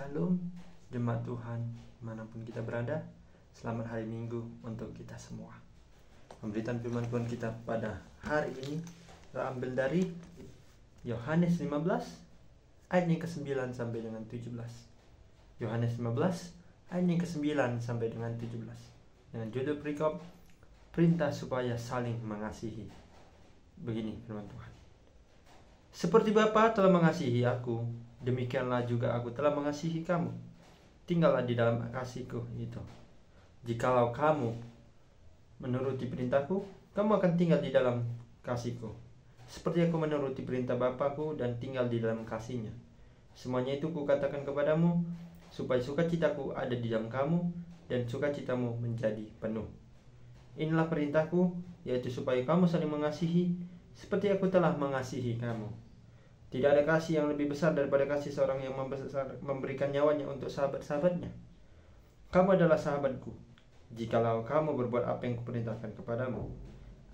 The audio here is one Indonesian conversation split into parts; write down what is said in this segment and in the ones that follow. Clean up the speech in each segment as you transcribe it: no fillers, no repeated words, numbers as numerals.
Shalom, jemaat Tuhan, dimanapun kita berada. Selamat hari Minggu untuk kita semua. Pemberitaan firman Tuhan kita pada hari ini terambil dari Yohanes 15 ayat yang ke-9 sampai dengan 17. Yohanes 15 ayat yang ke-9 sampai dengan 17. Dengan judul perikop perintah supaya saling mengasihi. Begini firman Tuhan. Seperti Bapa telah mengasihi aku, demikianlah juga aku telah mengasihi kamu. Tinggallah di dalam kasihku itu. Jikalau kamu menuruti perintahku, kamu akan tinggal di dalam kasihku. Seperti aku menuruti perintah Bapakku dan tinggal di dalam kasihnya. Semuanya itu kukatakan kepadamu, supaya sukacitaku ada di dalam kamu, dan sukacitamu menjadi penuh. Inilah perintahku, yaitu supaya kamu saling mengasihi, seperti aku telah mengasihi kamu. Tidak ada kasih yang lebih besar daripada kasih seorang yang memberikan nyawanya untuk sahabat-sahabatnya. Kamu adalah sahabatku, jikalau kamu berbuat apa yang kuperintahkan kepadamu.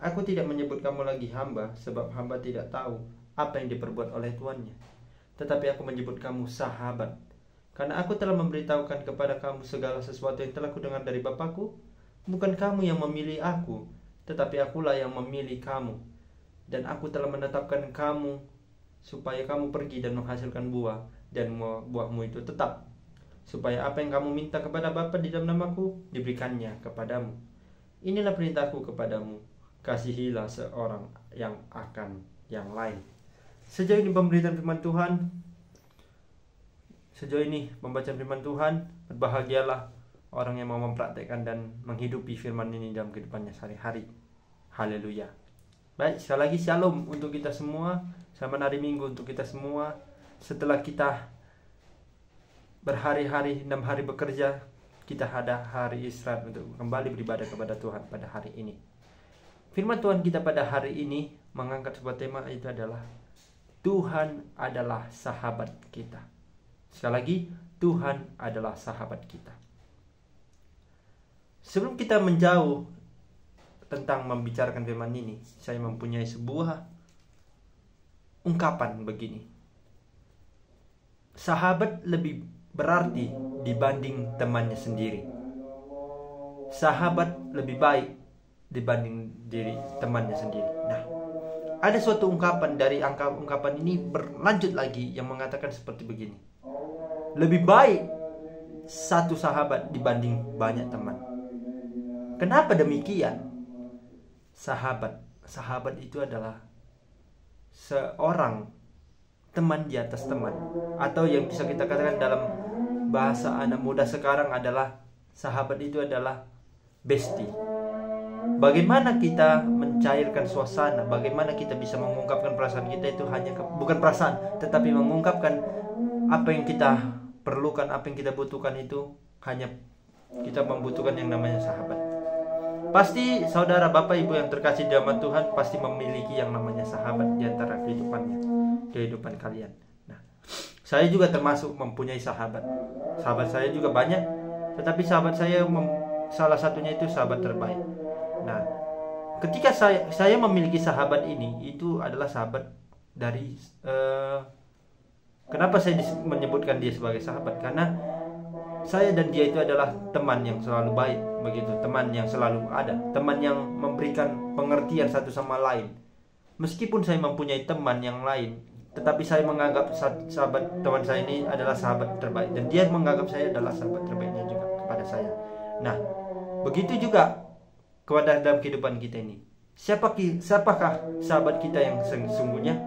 Aku tidak menyebut kamu lagi hamba, sebab hamba tidak tahu apa yang diperbuat oleh tuannya. Tetapi aku menyebut kamu sahabat, karena aku telah memberitahukan kepada kamu segala sesuatu yang telah kudengar dari Bapakku. Bukan kamu yang memilih aku, tetapi akulah yang memilih kamu. Dan aku telah menetapkan kamu supaya kamu pergi dan menghasilkan buah, dan buahmu itu tetap, supaya apa yang kamu minta kepada Bapa di dalam namaku diberikannya kepadamu. Inilah perintahku kepadamu, kasihilah seorang yang akan yang lain. Sejauh ini pemberitaan firman Tuhan. Sejauh ini pembacaan firman Tuhan. Berbahagialah orang yang mau mempraktekkan dan menghidupi firman ini dalam kehidupannya sehari-hari. Haleluya. Baik, sekali lagi shalom untuk kita semua. Selamat hari Minggu untuk kita semua. Setelah kita berhari-hari, 6 hari bekerja, kita ada hari istirahat untuk kembali beribadah kepada Tuhan pada hari ini. Firman Tuhan kita pada hari ini mengangkat sebuah tema, itu adalah Tuhan adalah sahabat kita. Sekali lagi, Tuhan adalah sahabat kita. Sebelum kita menjauh tentang membicarakan firman ini, saya mempunyai sebuah ungkapan begini. Sahabat lebih berarti dibanding temannya sendiri. Sahabat lebih baik dibanding diri temannya sendiri. Nah, ada suatu ungkapan dari ungkapan ini berlanjut lagi yang mengatakan seperti begini. Lebih baik satu sahabat dibanding banyak teman. Kenapa demikian? Sahabat itu adalah seorang teman di atas teman, atau yang bisa kita katakan dalam bahasa anak muda sekarang adalah sahabat itu adalah bestie. Bagaimana kita mencairkan suasana, bagaimana kita bisa mengungkapkan perasaan kita itu hanya bukan perasaan, tetapi mengungkapkan apa yang kita perlukan, apa yang kita butuhkan itu hanya kita membutuhkan yang namanya sahabat. Pasti saudara, bapak, ibu yang terkasih dalam Tuhan pasti memiliki yang namanya sahabat di antara kehidupan kalian. Nah, saya juga termasuk mempunyai sahabat. Sahabat saya juga banyak, tetapi sahabat saya salah satunya itu sahabat terbaik. Nah, ketika saya memiliki sahabat ini, itu adalah sahabat dari kenapa saya menyebutkan dia sebagai sahabat? Karena saya dan dia itu adalah teman yang selalu baik, begitu, teman yang selalu ada, teman yang memberikan pengertian satu sama lain. Meskipun saya mempunyai teman yang lain, tetapi saya menganggap sahabat teman saya ini adalah sahabat terbaik, dan dia menganggap saya adalah sahabat terbaiknya juga kepada saya. Nah, begitu juga kepada dalam kehidupan kita ini. Siapakah sahabat kita yang sesungguhnya?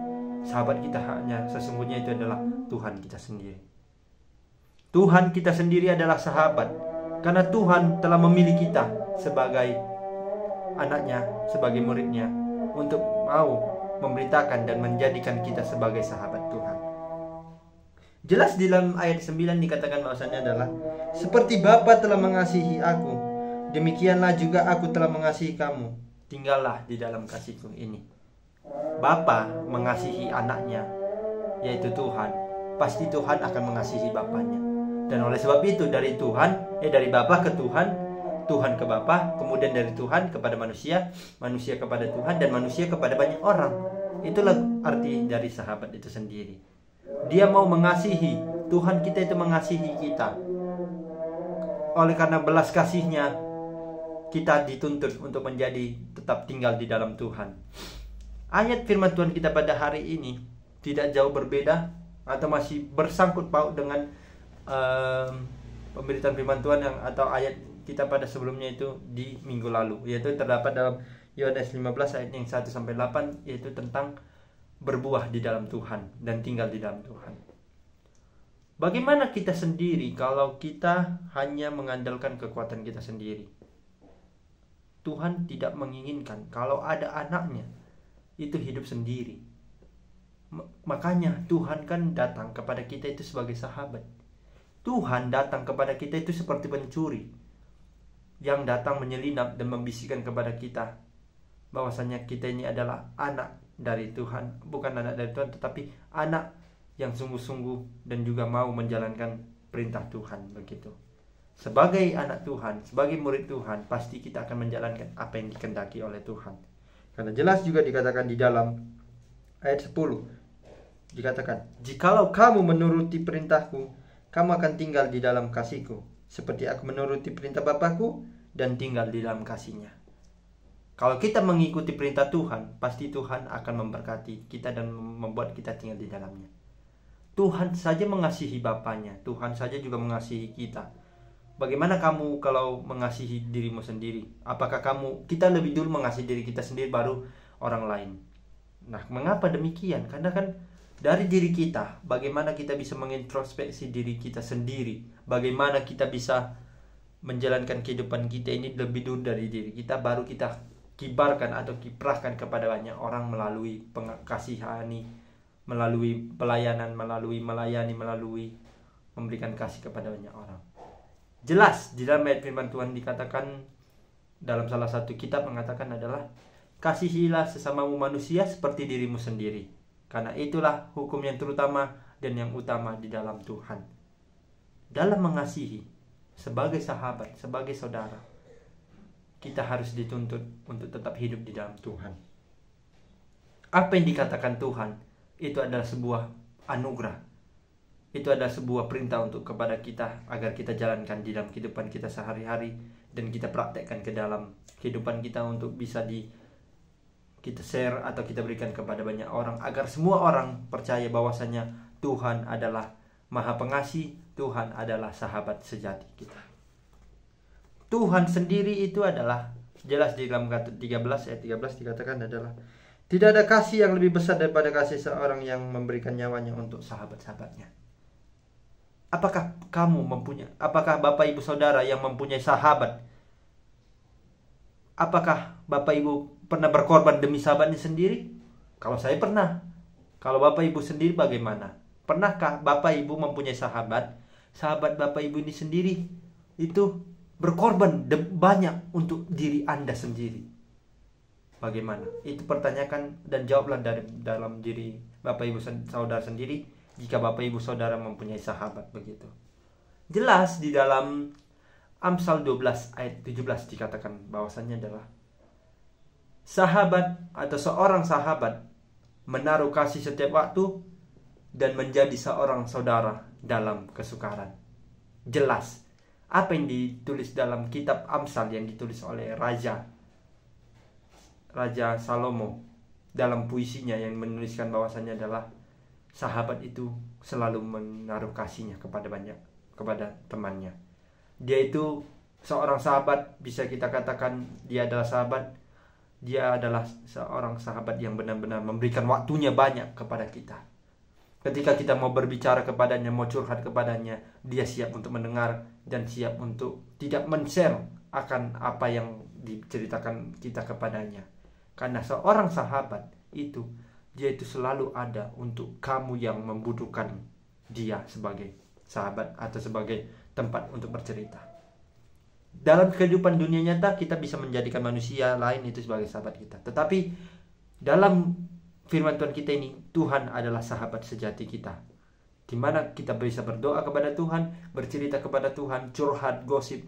Sahabat kita hanya sesungguhnya itu adalah Tuhan kita sendiri. Tuhan kita sendiri adalah sahabat, karena Tuhan telah memilih kita sebagai anaknya, sebagai muridnya, untuk mau memberitakan dan menjadikan kita sebagai sahabat Tuhan. Jelas di dalam ayat 9 dikatakan bahwasanya adalah seperti Bapa telah mengasihi aku, demikianlah juga aku telah mengasihi kamu. Tinggallah di dalam kasihku ini. Bapa mengasihi anaknya, yaitu Tuhan. Pasti Tuhan akan mengasihi Bapanya. Dan oleh sebab itu dari Bapa ke Tuhan, Tuhan ke Bapa, kemudian dari Tuhan kepada manusia, manusia kepada Tuhan, dan manusia kepada banyak orang. Itulah arti dari sahabat itu sendiri. Dia mau mengasihi Tuhan kita itu mengasihi kita. Oleh karena belas kasih-Nya, kita dituntut untuk menjadi tetap tinggal di dalam Tuhan. Ayat firman Tuhan kita pada hari ini tidak jauh berbeda atau masih bersangkut paut dengan pemberitaan firman Tuhan atau ayat kita pada sebelumnya itu di minggu lalu, yaitu terdapat dalam Yohanes 15 ayat yang 1-8, yaitu tentang berbuah di dalam Tuhan dan tinggal di dalam Tuhan. Bagaimana kita sendiri kalau kita hanya mengandalkan kekuatan kita sendiri? Tuhan tidak menginginkan kalau ada anaknya itu hidup sendiri. Makanya Tuhan kan datang kepada kita itu sebagai sahabat. Tuhan datang kepada kita itu seperti pencuri yang datang menyelinap dan membisikkan kepada kita bahwasanya kita ini adalah anak dari Tuhan. Bukan anak dari Tuhan, tetapi anak yang sungguh-sungguh dan juga mau menjalankan perintah Tuhan, begitu. Sebagai anak Tuhan, sebagai murid Tuhan, pasti kita akan menjalankan apa yang dikehendaki oleh Tuhan. Karena jelas juga dikatakan di dalam ayat 10, dikatakan, "Jikalau kamu menuruti perintahku, kamu akan tinggal di dalam kasihku, seperti aku menuruti perintah Bapakku dan tinggal di dalam kasih-Nya." Kalau kita mengikuti perintah Tuhan, pasti Tuhan akan memberkati kita dan membuat kita tinggal di dalamnya. Tuhan saja mengasihi Bapaknya, Tuhan saja juga mengasihi kita. Bagaimana kamu kalau mengasihi dirimu sendiri? Apakah kita lebih dulu mengasihi diri kita sendiri baru orang lain? Nah, mengapa demikian? Karena kan dari diri kita, bagaimana kita bisa mengintrospeksi diri kita sendiri, bagaimana kita bisa menjalankan kehidupan kita ini lebih dulu dari diri kita, baru kita kibarkan atau kiprahkan kepada banyak orang melalui kasihani, melalui pelayanan, melalui melayani, melalui memberikan kasih kepada banyak orang. Jelas di dalam ayat firman Tuhan dikatakan, dalam salah satu kitab mengatakan adalah, "Kasihilah sesamamu manusia seperti dirimu sendiri, karena itulah hukum yang terutama dan yang utama di dalam Tuhan." Dalam mengasihi, sebagai sahabat, sebagai saudara, kita harus dituntut untuk tetap hidup di dalam Tuhan. Apa yang dikatakan Tuhan itu adalah sebuah anugerah. Itu adalah sebuah perintah untuk kepada kita agar kita jalankan di dalam kehidupan kita sehari-hari dan kita praktekkan ke dalam kehidupan kita untuk bisa kita share atau kita berikan kepada banyak orang agar semua orang percaya bahwasanya Tuhan adalah Maha Pengasih, Tuhan adalah sahabat sejati kita. Tuhan sendiri itu adalah jelas di dalam 13 ayat 13 dikatakan adalah, "Tidak ada kasih yang lebih besar daripada kasih seorang yang memberikan nyawanya untuk sahabat-sahabatnya." Apakah apakah Bapak Ibu Saudara yang mempunyai sahabat? Apakah Bapak Ibu pernah berkorban demi sahabatnya sendiri? Kalau saya pernah. Kalau Bapak Ibu sendiri bagaimana? Pernahkah Bapak Ibu mempunyai sahabat? Sahabat Bapak Ibu ini sendiri itu berkorban banyak untuk diri Anda sendiri. Bagaimana? Itu pertanyakan dan jawablah dalam diri Bapak Ibu Saudara sendiri. Jika Bapak Ibu Saudara mempunyai sahabat, begitu. Jelas di dalam Amsal 12 ayat 17 dikatakan bahwasannya adalah, sahabat atau seorang sahabat menaruh kasih setiap waktu dan menjadi seorang saudara dalam kesukaran. Jelas apa yang ditulis dalam kitab Amsal yang ditulis oleh Raja Salomo dalam puisinya yang menuliskan bahwasannya adalah sahabat itu selalu menaruh kasihnya kepada temannya. Dia itu seorang sahabat, bisa kita katakan dia adalah sahabat. Dia adalah seorang sahabat yang benar-benar memberikan waktunya banyak kepada kita. Ketika kita mau berbicara kepadanya, mau curhat kepadanya, dia siap untuk mendengar dan siap untuk tidak men-share akan apa yang diceritakan kita kepadanya. Karena seorang sahabat itu, dia itu selalu ada untuk kamu yang membutuhkan dia sebagai sahabat atau sebagai tempat untuk bercerita. Dalam kehidupan dunia nyata kita bisa menjadikan manusia lain itu sebagai sahabat kita. Tetapi dalam firman Tuhan kita ini, Tuhan adalah sahabat sejati kita. Di mana kita bisa berdoa kepada Tuhan, bercerita kepada Tuhan, curhat, gosip,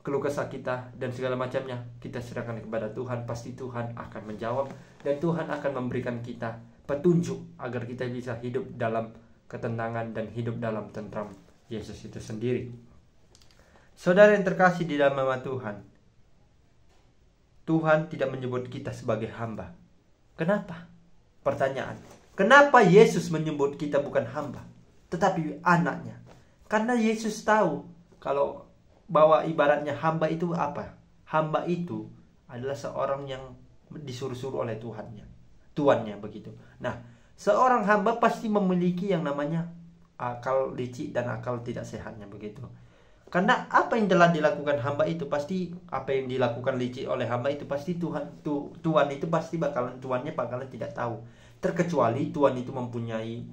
keluh kesah kita dan segala macamnya kita serahkan kepada Tuhan. Pasti Tuhan akan menjawab dan Tuhan akan memberikan kita petunjuk agar kita bisa hidup dalam ketenangan, dan hidup dalam tentram Yesus itu sendiri. Saudara yang terkasih di dalam nama Tuhan, Tuhan tidak menyebut kita sebagai hamba. Kenapa? Pertanyaan, kenapa Yesus menyebut kita bukan hamba, tetapi anaknya? Karena Yesus tahu kalau bahwa ibaratnya hamba itu apa? Hamba itu adalah seorang yang disuruh-suruh oleh tuannya begitu. Nah, seorang hamba pasti memiliki yang namanya akal licik dan akal tidak sehatnya begitu. Karena apa yang telah dilakukan hamba itu pasti, apa yang dilakukan licik oleh hamba itu pasti tuan itu pasti tuannya bakalan tidak tahu. Terkecuali tuan itu mempunyai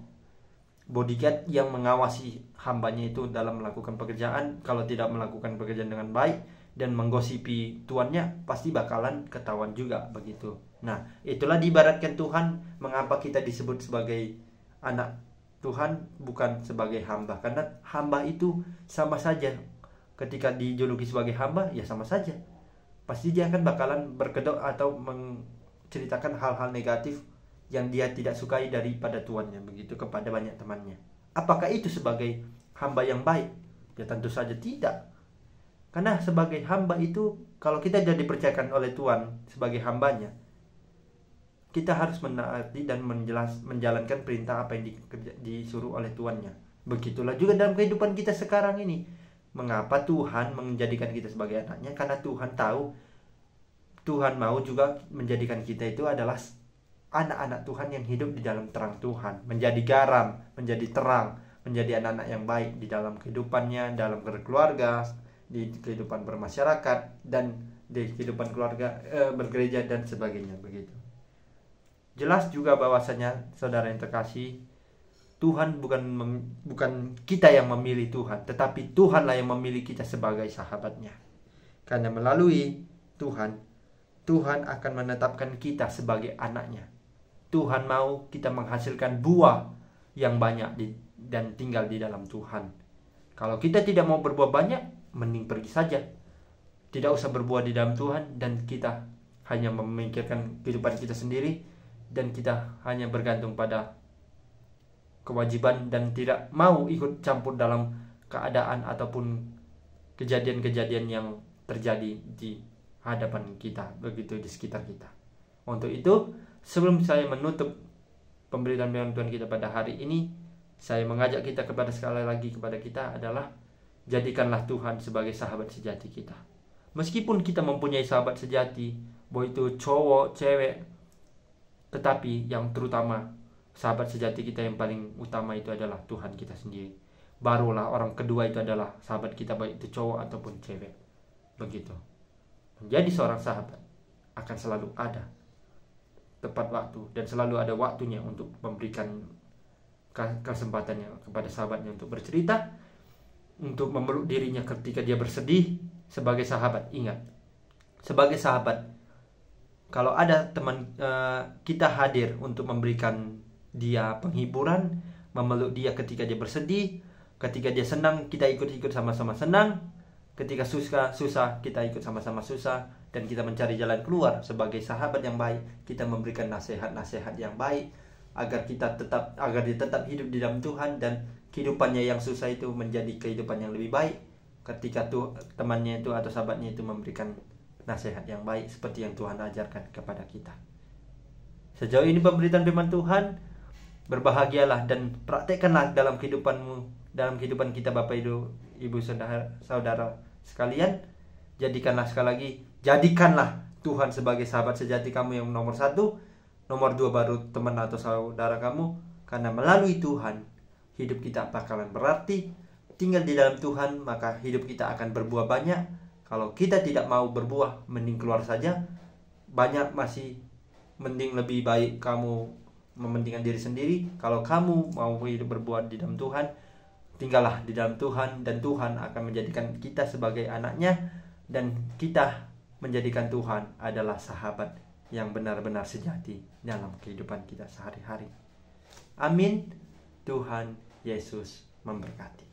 bodyguard yang mengawasi hambanya itu dalam melakukan pekerjaan. Kalau tidak melakukan pekerjaan dengan baik dan menggosipi tuannya, pasti bakalan ketahuan juga begitu. Nah, itulah diibaratkan Tuhan mengapa kita disebut sebagai anak Tuhan, bukan sebagai hamba. Karena hamba itu sama saja, ketika dijuluki sebagai hamba ya sama saja, pasti dia akan bakalan berkedok atau menceritakan hal-hal negatif yang dia tidak sukai daripada tuannya begitu kepada banyak temannya. Apakah itu sebagai hamba yang baik? Ya tentu saja tidak. Karena sebagai hamba itu, kalau kita sudah dipercayakan oleh Tuhan sebagai hambanya, kita harus menaati dan menjalankan perintah apa yang disuruh oleh tuannya. Begitulah juga dalam kehidupan kita sekarang ini. Mengapa Tuhan menjadikan kita sebagai anaknya? Karena Tuhan tahu, Tuhan mau juga menjadikan kita itu adalah anak-anak Tuhan yang hidup di dalam terang Tuhan, menjadi garam, menjadi terang, menjadi anak-anak yang baik di dalam kehidupannya, dalam berkeluarga, di kehidupan bermasyarakat, dan di kehidupan keluarga, bergereja dan sebagainya begitu. Jelas juga bahwasanya saudara yang terkasih, Tuhan bukan kita yang memilih Tuhan, tetapi Tuhanlah yang memilih kita sebagai sahabatnya. Karena melalui Tuhan akan menetapkan kita sebagai anaknya. Tuhan mau kita menghasilkan buah yang banyak dan tinggal di dalam Tuhan. Kalau kita tidak mau berbuah banyak, mending pergi saja. Tidak usah berbuah di dalam Tuhan, dan kita hanya memikirkan kehidupan kita sendiri, dan kita hanya bergantung pada kewajiban dan tidak mau ikut campur dalam keadaan ataupun kejadian-kejadian yang terjadi di hadapan kita, begitu di sekitar kita. Untuk itu, sebelum saya menutup pemberitaan firman Tuhan kita pada hari ini, saya mengajak kita sekali lagi kepada kita adalah jadikanlah Tuhan sebagai sahabat sejati kita. Meskipun kita mempunyai sahabat sejati, baik itu cowok, cewek, tetapi yang terutama sahabat sejati kita yang paling utama itu adalah Tuhan kita sendiri. Barulah orang kedua itu adalah sahabat kita, baik itu cowok ataupun cewek. Begitu. Menjadi seorang sahabat akan selalu ada tepat waktu dan selalu ada waktunya untuk memberikan kesempatannya kepada sahabatnya untuk bercerita, untuk memeluk dirinya ketika dia bersedih. Sebagai sahabat, ingat, sebagai sahabat, kalau ada teman kita hadir untuk memberikan dia penghiburan, memeluk dia ketika dia bersedih, ketika dia senang kita ikut-ikut sama-sama senang, ketika susah kita ikut sama-sama susah, dan kita mencari jalan keluar. Sebagai sahabat yang baik, kita memberikan nasihat-nasihat yang baik agar dia tetap hidup di dalam Tuhan, dan kehidupannya yang susah itu menjadi kehidupan yang lebih baik ketika temannya itu atau sahabatnya itu memberikan nasihat yang baik seperti yang Tuhan ajarkan kepada kita. Sejauh ini pemberitaan firman Tuhan, berbahagialah dan praktekkanlah dalam kehidupanmu, dalam kehidupan kita Bapak Ibu saudara sekalian. Jadikanlah sekali lagi, jadikanlah Tuhan sebagai sahabat sejati kamu yang nomor 1, nomor 2 baru teman atau saudara kamu. Karena melalui Tuhan hidup kita bakalan berarti. Tinggal di dalam Tuhan, maka hidup kita akan berbuah banyak. Kalau kita tidak mau berbuah, mending keluar saja. Banyak masih mending lebih baik kamu mementingkan diri sendiri. Kalau kamu mau hidup berbuah di dalam Tuhan, tinggallah di dalam Tuhan, dan Tuhan akan menjadikan kita sebagai anaknya, dan kita menjadikan Tuhan adalah sahabat yang benar-benar sejati dalam kehidupan kita sehari-hari. Amin. Tuhan Yesus memberkati.